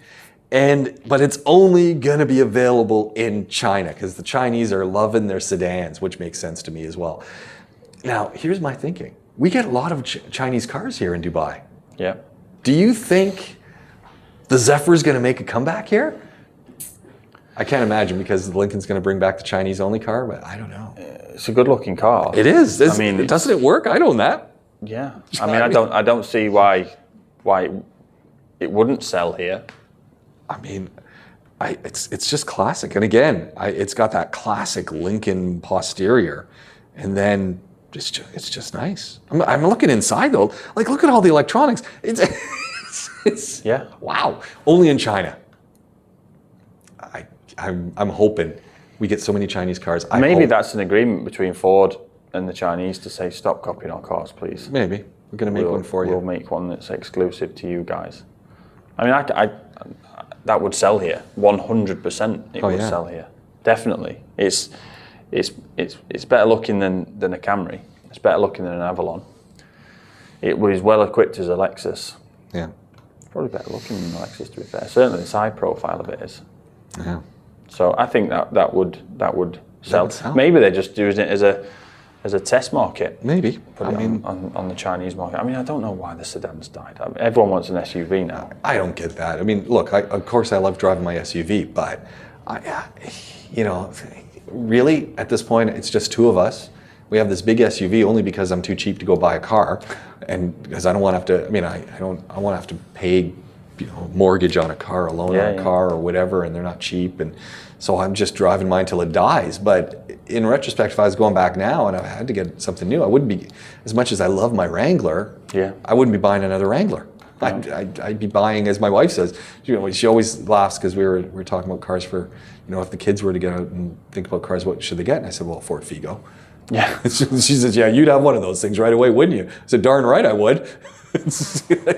[SPEAKER 1] But it's only gonna be available in China because the Chinese are loving their sedans, which makes sense to me as well. Now, here's my thinking. We get a lot of Chinese cars here in Dubai.
[SPEAKER 2] Yeah.
[SPEAKER 1] Do you think the Zephyr is gonna make a comeback here? I can't imagine because Lincoln's going to bring back the Chinese-only car, but I don't know.
[SPEAKER 2] It's a good-looking car.
[SPEAKER 1] It is. Doesn't it work? I own that.
[SPEAKER 2] Yeah. I mean, I don't see why it wouldn't sell here.
[SPEAKER 1] I mean, it's just classic. And again, it's got that classic Lincoln posterior, and then it's just nice. I'm looking inside though. Like, look at all the electronics. It's
[SPEAKER 2] yeah.
[SPEAKER 1] Wow. Only in China. I'm hoping we get so many Chinese cars.
[SPEAKER 2] Maybe that's an agreement between Ford and the Chinese to say, stop copying our cars, please.
[SPEAKER 1] Maybe. We're going to make one for you.
[SPEAKER 2] We'll make one that's exclusive to you guys. I mean, that would sell here. 100% it would sell here. Definitely. It's better looking than a Camry. It's better looking than an Avalon. It was well equipped as a Lexus.
[SPEAKER 1] Yeah.
[SPEAKER 2] Probably better looking than a Lexus, to be fair. Certainly the side profile of it is.
[SPEAKER 1] Yeah.
[SPEAKER 2] So I think that would sell. Maybe they're just using it as a test market.
[SPEAKER 1] Maybe.
[SPEAKER 2] Put it on the Chinese market. I mean, I don't know why the sedans died. I mean, everyone wants an SUV now.
[SPEAKER 1] I don't get that. I mean, look, of course I love driving my SUV, but really at this point it's just two of us. We have this big SUV only because I'm too cheap to go buy a car, and because I don't want to have to. I mean, I want to have to pay. Mortgage on a car, a loan on a car or whatever, and they're not cheap, and so I'm just driving mine till it dies. But in retrospect, if I was going back now and I had to get something new, I wouldn't be, as much as I love my Wrangler, I wouldn't be buying another Wrangler. I'd be buying, as my wife says, she always laughs because we were talking about cars for, if the kids were to get out and think about cars, what should they get? And I said, well, Ford Figo.
[SPEAKER 2] Yeah.
[SPEAKER 1] She says, yeah, you'd have one of those things right away, wouldn't you? I said, darn right I would.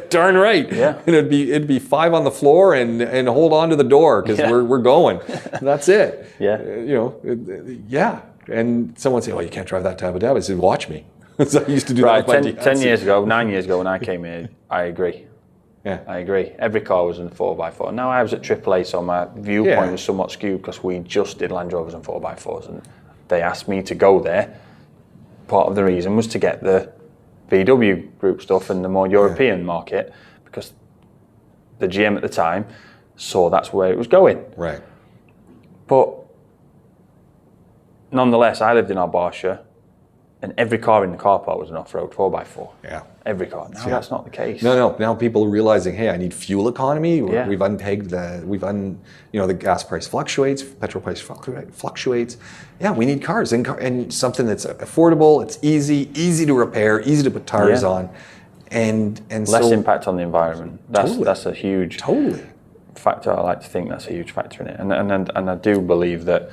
[SPEAKER 1] Darn right.
[SPEAKER 2] Yeah.
[SPEAKER 1] And it'd be 5 on the floor and hold on to the door because we're going. That's it.
[SPEAKER 2] Yeah.
[SPEAKER 1] And someone say, oh, you can't drive that type of dab. I said, watch me. So I used to do that.
[SPEAKER 2] 9 years ago when I came here, I agree.
[SPEAKER 1] Yeah.
[SPEAKER 2] I agree. Every car was in 4x4. Now I was at AAA, so my viewpoint was somewhat skewed because we just did Land Rovers and 4x4s, and they asked me to go there. Part of the reason was to get the VW group stuff and the more European market, because the GM at the time saw that's where it was going.
[SPEAKER 1] Right.
[SPEAKER 2] But nonetheless, I lived in Arbasha, and every car in the car park was an off-road 4x4.
[SPEAKER 1] Yeah.
[SPEAKER 2] Every car. Now that's not the case.
[SPEAKER 1] No. Now people are realizing, hey, I need fuel economy.
[SPEAKER 2] Yeah.
[SPEAKER 1] We've unpegged the gas price fluctuates, petrol price fluctuates. Yeah, we need cars and something that's affordable. It's easy to repair, easy to put tires on, and
[SPEAKER 2] less impact on the environment. That's a huge
[SPEAKER 1] totally
[SPEAKER 2] factor. I like to think that's a huge factor in it, and I do believe that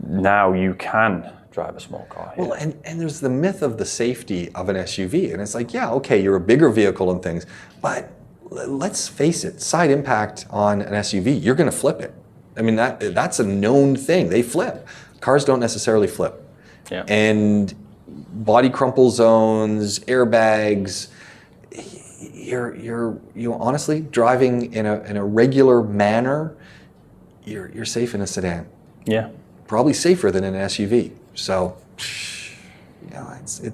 [SPEAKER 2] now you can drive a small car.
[SPEAKER 1] Well, and there's the myth of the safety of an SUV, and it's like, yeah, okay, you're a bigger vehicle and things, but let's face it, side impact on an SUV, you're going to flip it. I mean, that's a known thing. They flip. Cars don't necessarily flip.
[SPEAKER 2] Yeah.
[SPEAKER 1] And body crumple zones, airbags. You're honestly driving in a regular manner. You're safe in a sedan.
[SPEAKER 2] Yeah.
[SPEAKER 1] Probably safer than an SUV. So,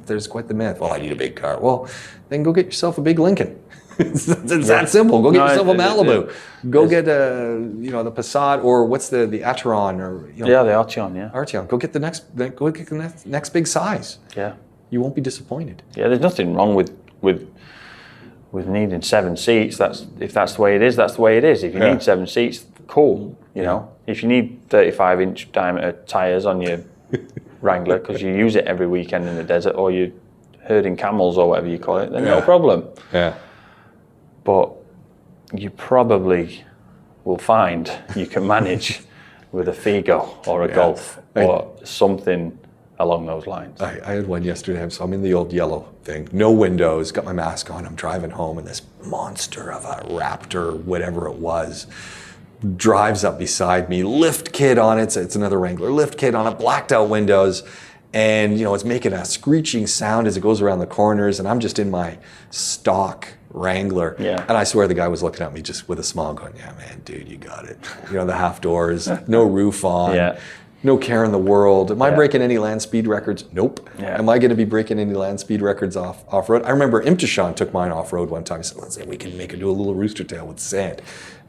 [SPEAKER 1] there's quite the myth. Well, I need a big car. Well, then go get yourself a big Lincoln. It's that simple. Go get yourself a Malibu. Go get the Passat, or what's the Ateron, or
[SPEAKER 2] the Arteon. Yeah.
[SPEAKER 1] Arteon. Go get the next big size.
[SPEAKER 2] Yeah.
[SPEAKER 1] You won't be disappointed.
[SPEAKER 2] Yeah. There's nothing wrong with needing 7 seats. If that's the way it is, that's the way it is. If you need 7 seats, cool. You know, if you need 35-inch diameter tires on your Wrangler because you use it every weekend in the desert, or you're herding camels or whatever you call it, then no problem.
[SPEAKER 1] Yeah.
[SPEAKER 2] But you probably will find you can manage with a Figo or a Golf or something along those lines.
[SPEAKER 1] I had one yesterday, so I'm in the old yellow thing, no windows, got my mask on, I'm driving home, and this monster of a Raptor, whatever it was, drives up beside me, lift kit on it, it's another Wrangler, lift kit on it, blacked out windows, and it's making a screeching sound as it goes around the corners, and I'm just in my stock Wrangler.
[SPEAKER 2] Yeah.
[SPEAKER 1] And I swear the guy was looking at me just with a smile going, yeah, man, dude, you got it. The half doors, no roof on.
[SPEAKER 2] Yeah.
[SPEAKER 1] No care in the world. Am I breaking any land speed records? Nope.
[SPEAKER 2] Yeah.
[SPEAKER 1] Am I going to be breaking any land speed records off-road? I remember Imtishan took mine off-road one time. He said, let's say we can make it do a little rooster tail with sand.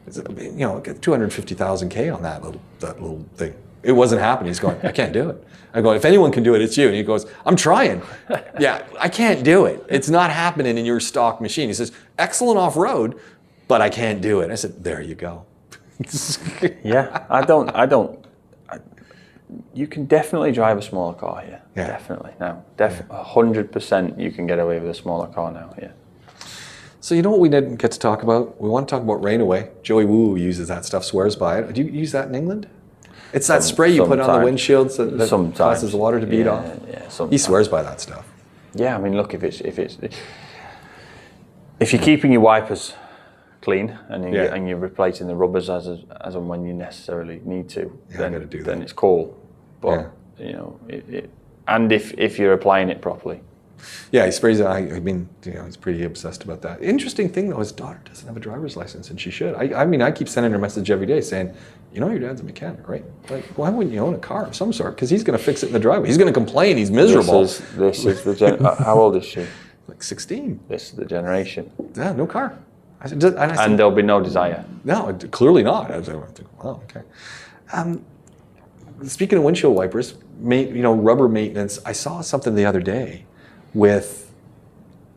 [SPEAKER 1] Get 250,000 K on that little thing. It wasn't happening. He's going, I can't do it. I go, if anyone can do it, it's you. And he goes, I'm trying. Yeah, I can't do it. It's not happening in your stock machine. He says, excellent off-road, but I can't do it. I said, there you go.
[SPEAKER 2] Yeah, you can definitely drive a smaller car here.
[SPEAKER 1] Yeah.
[SPEAKER 2] Definitely. Now, 100% you can get away with a smaller car now, yeah.
[SPEAKER 1] So you know what we didn't get to talk about? We want to talk about Rain Away. Joey Woo uses that stuff, swears by it. Do you use that in England? It's that spray you put on the windshields that causes the water to beat off.
[SPEAKER 2] Yeah,
[SPEAKER 1] he swears by that stuff.
[SPEAKER 2] Yeah, I mean, look, if you're keeping your wipers clean and you're replacing the rubbers as and when you necessarily need to, then it's cool. But and if you're applying it properly.
[SPEAKER 1] Yeah, he sprays it. I mean, he's pretty obsessed about that. Interesting thing though, his daughter doesn't have a driver's license, and she should. I keep sending her a message every day saying, your dad's a mechanic, right? Like, why wouldn't you own a car of some sort? Because he's going to fix it in the driveway. He's going to complain. He's miserable.
[SPEAKER 2] This is the how old is she?
[SPEAKER 1] Like 16.
[SPEAKER 2] This is the generation.
[SPEAKER 1] Yeah, no car. I said,
[SPEAKER 2] and there'll be no desire.
[SPEAKER 1] No, clearly not. I was thinking, wow, okay. Speaking of windshield wipers, rubber maintenance. I saw something the other day with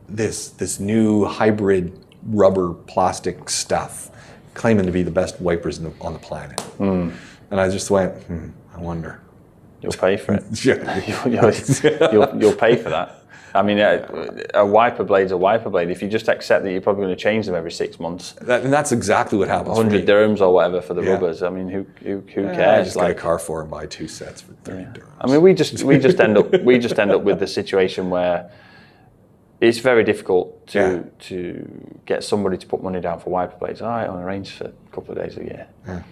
[SPEAKER 1] this new hybrid rubber plastic stuff claiming to be the best wipers on the planet. And I just went, I wonder.
[SPEAKER 2] You'll pay for it.
[SPEAKER 1] Yeah.
[SPEAKER 2] You'll pay for that. I mean, a wiper blade's a wiper blade. If you just accept that you're probably going to change them every 6 months.
[SPEAKER 1] And that's exactly what happens.
[SPEAKER 2] 100 dirhams or whatever for the rubbers. I mean, who cares?
[SPEAKER 1] I just get a car for and buy 2 sets for 30 dirhams.
[SPEAKER 2] I mean, we just end up with the situation where it's very difficult to get somebody to put money down for wiper blades. All right, on arrange for a couple of days a year.
[SPEAKER 1] Yeah.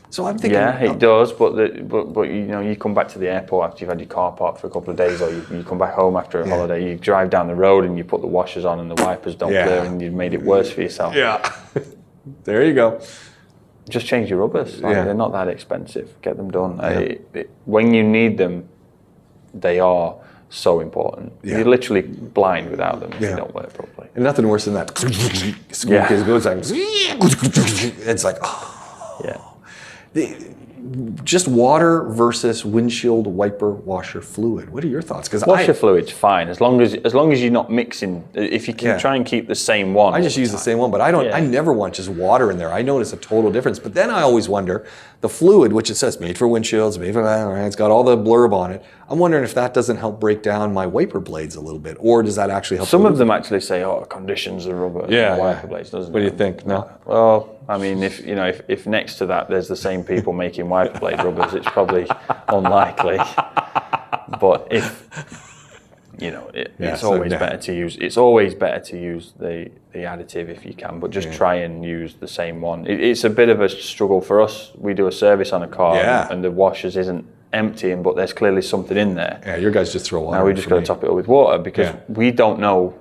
[SPEAKER 1] So I'm thinking.
[SPEAKER 2] Yeah, it does, but you come back to the airport after you've had your car parked for a couple of days, or you come back home after a holiday. You drive down the road and you put the washers on, and the wipers don't clear, and you've made it worse for yourself.
[SPEAKER 1] Yeah, there you go.
[SPEAKER 2] Just change your rubbers. They're not that expensive. Get them done. When you need them, they are so important.
[SPEAKER 1] Yeah.
[SPEAKER 2] You're literally blind without them if they don't work properly.
[SPEAKER 1] And nothing worse than that. It's like, oh.
[SPEAKER 2] Yeah.
[SPEAKER 1] Just water versus windshield wiper washer fluid. What are your thoughts? Because
[SPEAKER 2] washer fluid's fine as long as you're not mixing. If you can try and keep the same one.
[SPEAKER 1] I just use the same one, but I don't. I never want just water in there. I notice a total difference. But then I always wonder the fluid, which it says made for windshields, made for it's got all the blurb on it. I'm wondering if that doesn't help break down my wiper blades a little bit, or does that actually help?
[SPEAKER 2] Some of them actually say, "Oh, it conditions the rubber, wiper blades." Doesn't it?
[SPEAKER 1] What do you think? No.
[SPEAKER 2] Well, I mean, if next to that there's the same people making wiper blade rubbers, it's probably unlikely. But it's always better to use. It's always better to use the additive if you can, but just try and use the same one. It's a bit of a struggle for us. We do a service on a car, and the washers isn't emptying, but there's clearly something in there.
[SPEAKER 1] Yeah, your guys just throw water.
[SPEAKER 2] Now we just got to top it up with water because we don't know.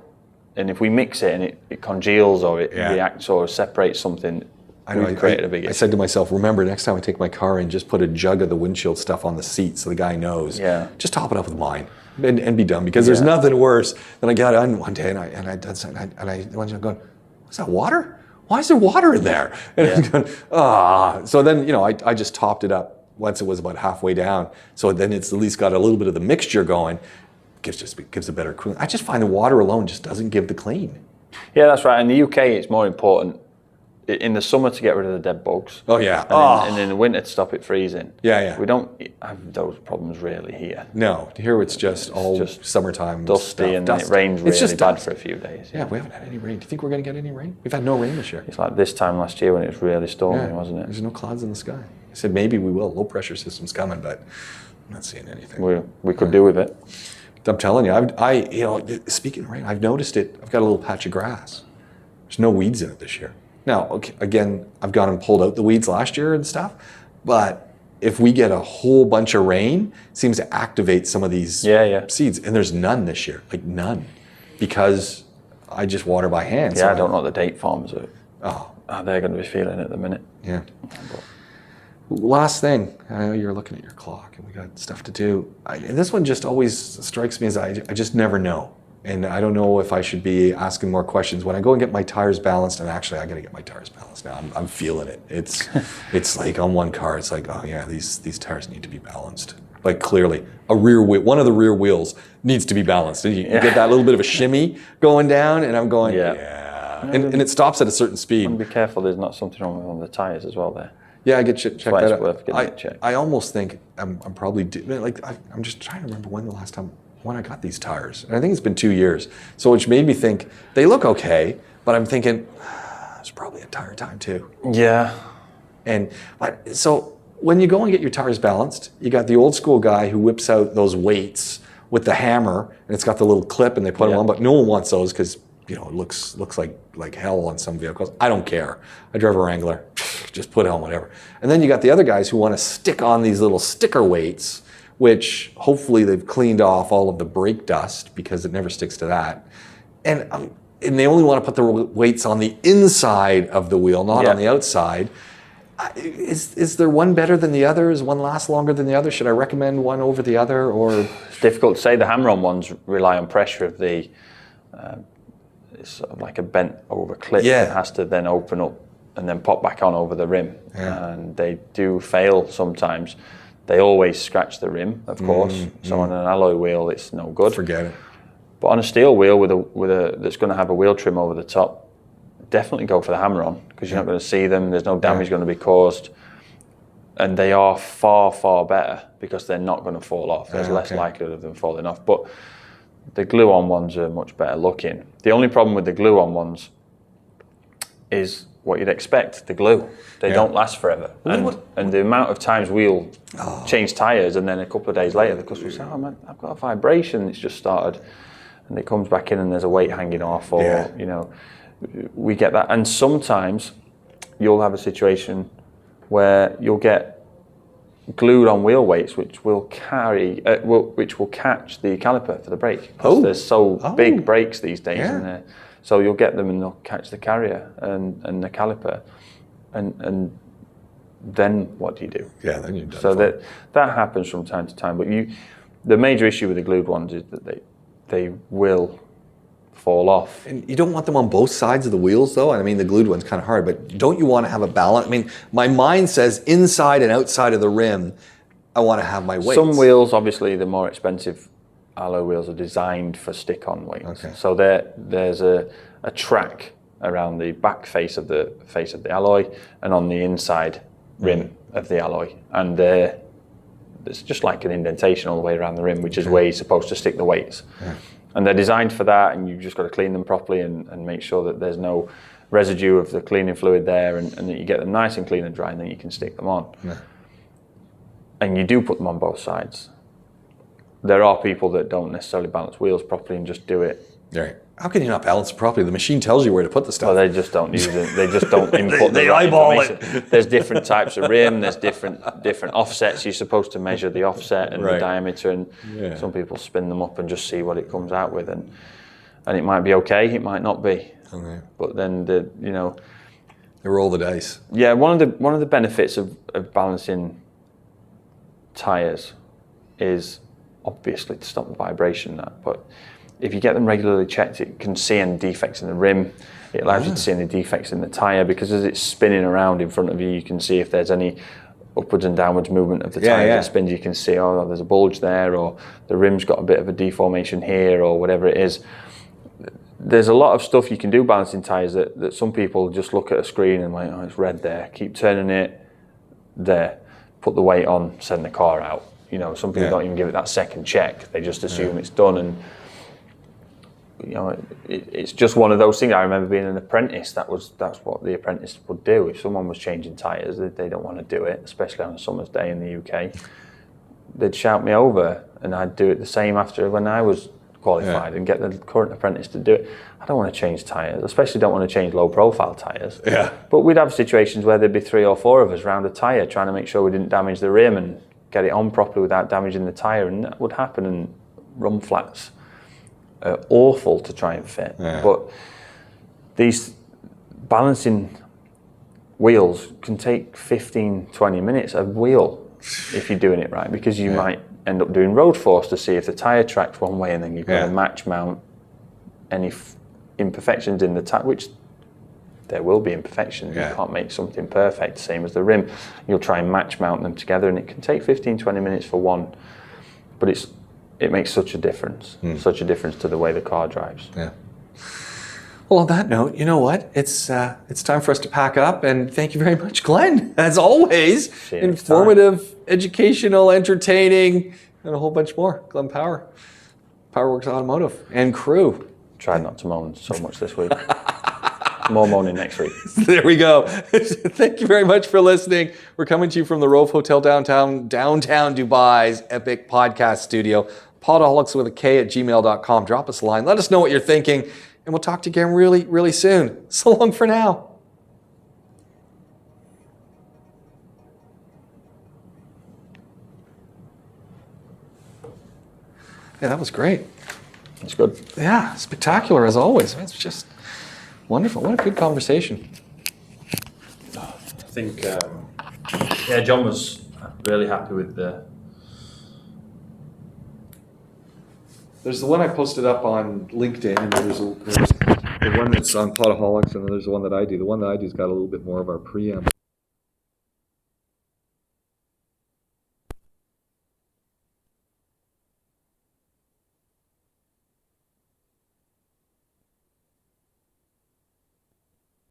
[SPEAKER 2] And if we mix it and it congeals or it reacts or separates something, we've created a big issue.
[SPEAKER 1] I said to myself, remember, next time I take my car in, just put a jug of the windshield stuff on the seat so the guy knows.
[SPEAKER 2] Yeah.
[SPEAKER 1] Just top it up with mine and be done, because there's nothing worse than I got on one day and I did something and I went going, was that water? Why is there water in there? And I was going, So then, I just topped it up once it was about halfway down. So then it's at least got a little bit of the mixture going. Gives a better cooling. I just find the water alone just doesn't give the clean.
[SPEAKER 2] Yeah, that's right. In the UK, it's more important in the summer to get rid of the dead bugs.
[SPEAKER 1] Oh yeah.
[SPEAKER 2] And in the winter to stop it freezing.
[SPEAKER 1] Yeah.
[SPEAKER 2] We don't have those problems really here.
[SPEAKER 1] No, here it's just summertime.
[SPEAKER 2] Dusty and it rains really bad for a few days.
[SPEAKER 1] Yeah, we haven't had any rain. Do you think we're going to get any rain? We've had no rain this year.
[SPEAKER 2] It's like this time last year when it was really stormy, wasn't it?
[SPEAKER 1] There's no clouds in the sky. I said maybe we will. Low pressure system's coming, but I'm not seeing anything.
[SPEAKER 2] We could do with it.
[SPEAKER 1] I'm telling you, speaking of rain, I've noticed it. I've got a little patch of grass. There's no weeds in it this year. Now, okay, again, I've gone and pulled out the weeds last year and stuff, but if we get a whole bunch of rain, it seems to activate some of these seeds, and there's none this year, like none, because I just water by hand.
[SPEAKER 2] Yeah, so I don't know what the date farms are. They're going to be feeling it at the minute.
[SPEAKER 1] Yeah. Last thing, I know you're looking at your clock and we got stuff to do. And this one just always strikes me as I just never know. And I don't know if I should be asking more questions. When I go and get my tires balanced, and actually I got to get my tires balanced now. I'm feeling it. It's like on one car, it's like, oh yeah, these tires need to be balanced. Like clearly, one of the rear wheels needs to be balanced. And you get that little bit of a shimmy going down, and I'm going, And it stops at a certain speed.
[SPEAKER 2] Be careful, there's not something wrong with on the tires as well there.
[SPEAKER 1] Yeah, I get checked that out.
[SPEAKER 2] Worth getting it checked.
[SPEAKER 1] I almost think I'm probably I'm just trying to remember when I got these tires, and I think it's been 2 years. So which made me think they look okay, but I'm thinking it's probably a tire time too.
[SPEAKER 2] Yeah.
[SPEAKER 1] So when you go and get your tires balanced, you got the old school guy who whips out those weights with the hammer, and it's got the little clip, and they put them on. But no one wants those because it looks like hell on some vehicles. I don't care. I drive a Wrangler. Just put it on whatever. And then you got the other guys who want to stick on these little sticker weights, which hopefully they've cleaned off all of the brake dust because it never sticks to that. And they only want to put the weights on the inside of the wheel, not on the outside. Is there one better than the other? Is one last longer than the other? Should I recommend one over the other? Or
[SPEAKER 2] it's difficult to say. The hammer-on ones rely on pressure of the. It's sort of like a bent over clip that has to then open up and then pop back on over the rim. Yeah. And they do fail sometimes. They always scratch the rim, of course. So on an alloy wheel, it's no good.
[SPEAKER 1] Forget it.
[SPEAKER 2] But on a steel wheel with a that's going to have a wheel trim over the top, definitely go for the hammer-on because you're not going to see them. There's no damage going to be caused. And they are far, far better because they're not going to fall off. There's less likelihood of them falling off. But the glue-on ones are much better looking. The only problem with the glue-on ones is what you'd expect, the glue. They don't last forever. And the amount of times we'll change tyres and then a couple of days later the customer will say, oh man, I've got a vibration, it's just started. And it comes back in and there's a weight hanging off or, we get that. And sometimes you'll have a situation where you'll get glued on wheel weights which will catch the caliper for the brake. There's big brakes these days. So you'll get them and they'll catch the carrier and the caliper, and then what do you do?
[SPEAKER 1] Yeah, then you're done.
[SPEAKER 2] So that happens from time to time. But the major issue with the glued ones is that they will fall off.
[SPEAKER 1] And you don't want them on both sides of the wheels, though. I mean, the glued one's kind of hard, but don't you want to have a balance? I mean, my mind says inside and outside of the rim, I want to have my weights.
[SPEAKER 2] Some wheels, obviously, the more expensive alloy wheels are designed for stick-on weights. Okay. So there's a track around the back face of the alloy and on the inside rim of the alloy, and it's just like an indentation all the way around the rim, which is where you're supposed to stick the weights. Yeah. And they're designed for that, and you've just got to clean them properly and make sure that there's no residue of the cleaning fluid there, and that you get them nice and clean and dry, and then you can stick them on. Yeah. And you do put them on both sides. There are people that don't necessarily balance wheels properly and just do it.
[SPEAKER 1] Right. How can you not balance it properly? The machine tells you where to put the stuff.
[SPEAKER 2] Well, they just don't use it. They just don't input
[SPEAKER 1] they eyeball it.
[SPEAKER 2] There's different types of rim. There's different offsets. You're supposed to measure the offset and the diameter, and some people spin them up and just see what it comes out with, and it might be okay. It might not be. Okay. But then they
[SPEAKER 1] roll the dice.
[SPEAKER 2] Yeah. One of the benefits of balancing tires is obviously to stop the vibration. But if you get them regularly checked, it can see any defects in the rim. It allows you to see any defects in the tyre, because as it's spinning around in front of you, you can see if there's any upwards and downwards movement of the tyre that spins. You can see, there's a bulge there, or the rim's got a bit of a deformation here, or whatever it is. There's a lot of stuff you can do balancing tyres that some people just look at a screen and like, it's red there, keep turning it there, put the weight on, send the car out. Some people don't even give it that second check. They just assume it's done, and it's just one of those things. I remember being an apprentice. That's what the apprentice would do. If someone was changing tyres, they don't want to do it, especially on a summer's day in the UK. they'd shout me over, and I'd do it the same after when I was qualified and get the current apprentice to do it. I don't want to change tyres, especially don't want to change low profile tyres.
[SPEAKER 1] Yeah.
[SPEAKER 2] But we'd have situations where there'd be 3 or 4 of us round a tyre trying to make sure we didn't damage the rim and get it on properly without damaging the tyre, and that would happen, and run flats are awful to try and fit.
[SPEAKER 1] Yeah.
[SPEAKER 2] But these balancing wheels can take 15-20 minutes a wheel if you're doing it right, because you might end up doing road force to see if the tyre tracks one way, and then you've got to match mount any imperfections in the tyre, which there will be imperfections. You can't make something perfect, same as the rim. You'll try and match mount them together, and it can take 15-20 minutes for one, but it makes such a difference, to the way the car drives.
[SPEAKER 1] Yeah. Well, on that note, you know what? It's time for us to pack up, and thank you very much, Glenn. As always, informative, educational, entertaining, and a whole bunch more. Glenn Power, POWERWORKS Automotive, and crew.
[SPEAKER 2] Tried not to moan so much this week. More moaning next week.
[SPEAKER 1] There we go. Thank you very much for listening. We're coming to you from the Rove Hotel downtown Dubai's epic podcast studio. Podaholics with a K at gmail.com. Drop us a line. Let us know what you're thinking, and we'll talk to you again really, really soon. So long for now. Yeah, that was great.
[SPEAKER 2] It's good.
[SPEAKER 1] Yeah, spectacular as always. It's just wonderful. What a good conversation.
[SPEAKER 2] I think, John was really happy with the...
[SPEAKER 1] There's the one I posted up on LinkedIn, and there's the one that's on Podaholics, and then there's the one that I do. The one that I do's got a little bit more of our preamble.